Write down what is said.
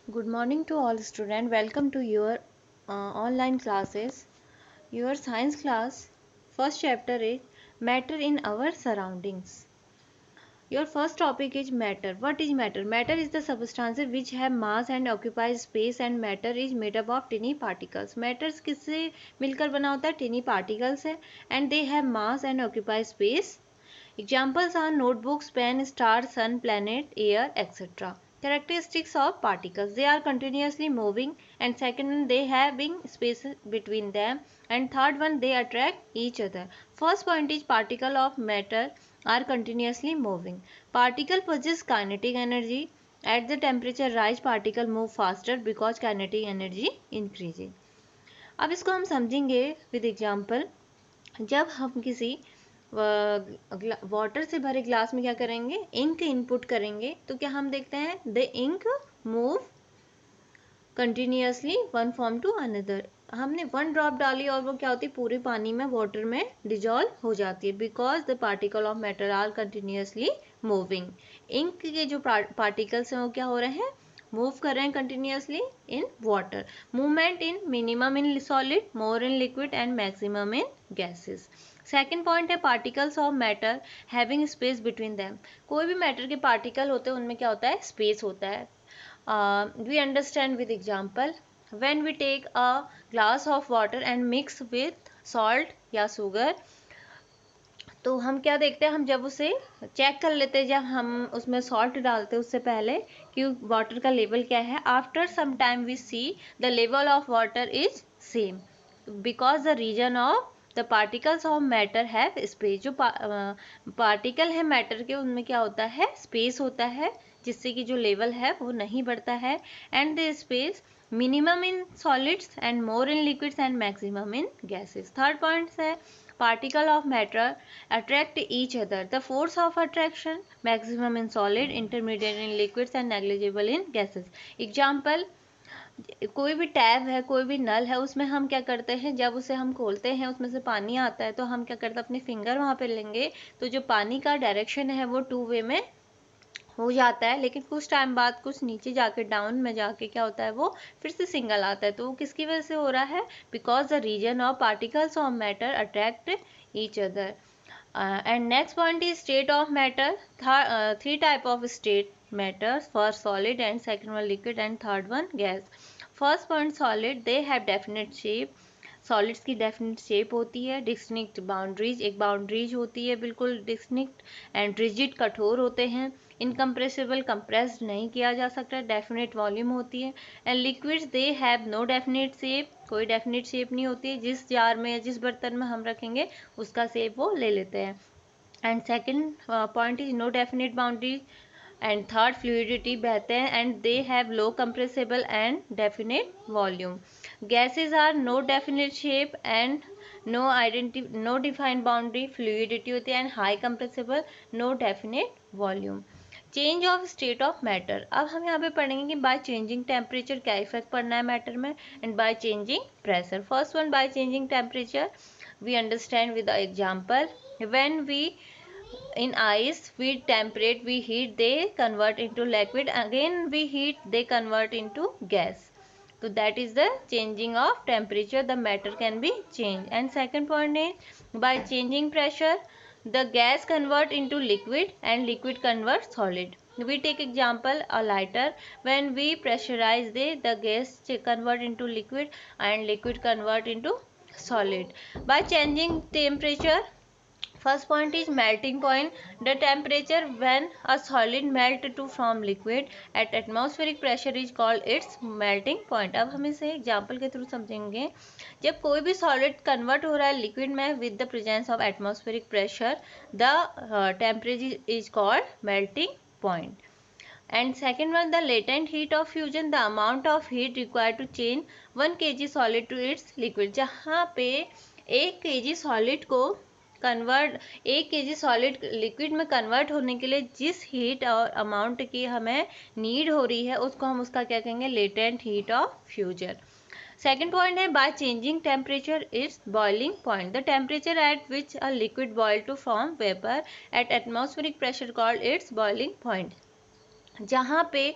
Good morning to all students. Welcome to your online classes. Your science class. First chapter is matter in our surroundings. Your first topic is matter. What is matter? Matter is the substances which have mass and occupy space, and matter is made up of tiny particles. Matters किससे मिलकर बना होता है? Tiny particles है, and they have mass and occupy space. Examples are notebooks, pen, star, sun, planet, air, etc. Characteristics of particles: they are continuously moving, and second one, they having space between them, and third one, they attract each other. First point is particle of matter are continuously moving. Particle possess kinetic energy. At the temperature rise, particle move faster because kinetic energy increases. अब इसको हम समझेंगे with example. जब हम किसी water से भरे glass में क्या करेंगे, इंक इनपुट करेंगे, तो क्या हम देखते हैं the ink move continuously one form to another. हमने वन ड्रॉप डाली और वो क्या होती है, पूरे पानी में वाटर में डिजॉल्व हो जाती है because the particle of matter are continuously moving. Ink के जो पार्टिकल्स हैं वो क्या हो रहे हैं, मूव कर रहे हैं continuously in water. Movement in minimum in solid, more in liquid and maximum in gases. Second point है particles of matter having space between them. कोई भी मैटर के पार्टिकल होते हैं उनमें क्या होता है, स्पेस होता है. We understand with example. When we take a glass of water and mix with salt या sugar, तो हम क्या देखते हैं, हम जब उसे चेक कर लेते हैं, जब हम उसमें सॉल्ट डालते हैं उससे पहले कि वाटर का लेवल क्या है. After some time we see the level of water is same because the reason of the particles of matter have space. जो पार्टिकल है मैटर के उनमें क्या होता है, स्पेस होता है, जिससे कि जो लेवल है वो नहीं बढ़ता है. And the space minimum in solids and more in liquids and maximum in gases. Third point है particle of matter attract each other. The force of attraction maximum in solid, intermediate in liquids and negligible in gases. Example, कोई भी tab है, कोई भी नल है, उसमें हम क्या करते हैं, जब उसे हम खोलते हैं उसमें से पानी आता है तो हम क्या करते हैं, अपने फिंगर वहाँ पे लेंगे तो जो पानी का डायरेक्शन है वो टू वे में हो जाता है, लेकिन कुछ टाइम बाद कुछ नीचे जाके डाउन में जाके क्या होता है, वो फिर से सिंगल आता है. तो वो किसकी वजह से हो रहा है, because the reason of particles of matter attract each other. And next point is state of matter. Three type of state matter, first solid and second one liquid and third one gas. First point solid, they have definite shape. Solids की definite shape होती है. Distinct boundaries, एक boundaries होती है बिल्कुल distinct. And rigid, कठोर होते हैं. इनकम्प्रेसिबल, कंप्रेस्ड नहीं किया जा सकता. डेफिनेट वॉल्यूम होती है. And liquids, they have no definite shape. कोई डेफिनेट शेप नहीं होती है. जिस जार में, जिस बर्तन में हम रखेंगे उसका शेप वो ले लेते हैं. And second point is no definite boundary. And third fluidity, बहते हैं. And they have low compressible and definite volume. Gases are no definite shape and no defined boundary. Fluidity होती है and high compressible, no definite volume. Change of state of matter. अब हम यहाँ पे पढ़ेंगे कि बाय चेंजिंग टेम्परेचर क्या effect पड़ना है मैटर में, and by changing pressure. First one, by changing temperature, we understand with example. When we in ice, we temperate, we heat, they convert into liquid, again we heat, they convert into gas. So that is the changing of temperature, the matter can be changed. And second point is by changing pressure, the gas convert into liquid and liquid convert solid. We take example a lighter. When we pressurize, the gas convert into liquid and liquid convert into solid. By changing temperature, first point is melting point. The temperature when a solid melt to from liquid at atmospheric pressure is called its melting point. अब हम इसे example के through समझेंगे. जब कोई भी solid convert हो रहा है लिक्विड में with the presence of atmospheric pressure, the temperature is called melting point. And second one, the latent heat of fusion, the amount of heat required to change 1 kg solid to its liquid. जहाँ पे 1 kg solid को convert, 1 kg solid liquid में convert होने के लिए जिस heat और amount की हमें नीड हो रही है उसको हम उसका क्या कहेंगे, latent heat of fusion. Second point है by changing temperature its boiling point. The temperature at which a liquid boil to form vapour at atmospheric pressure called its boiling point. जहाँ पे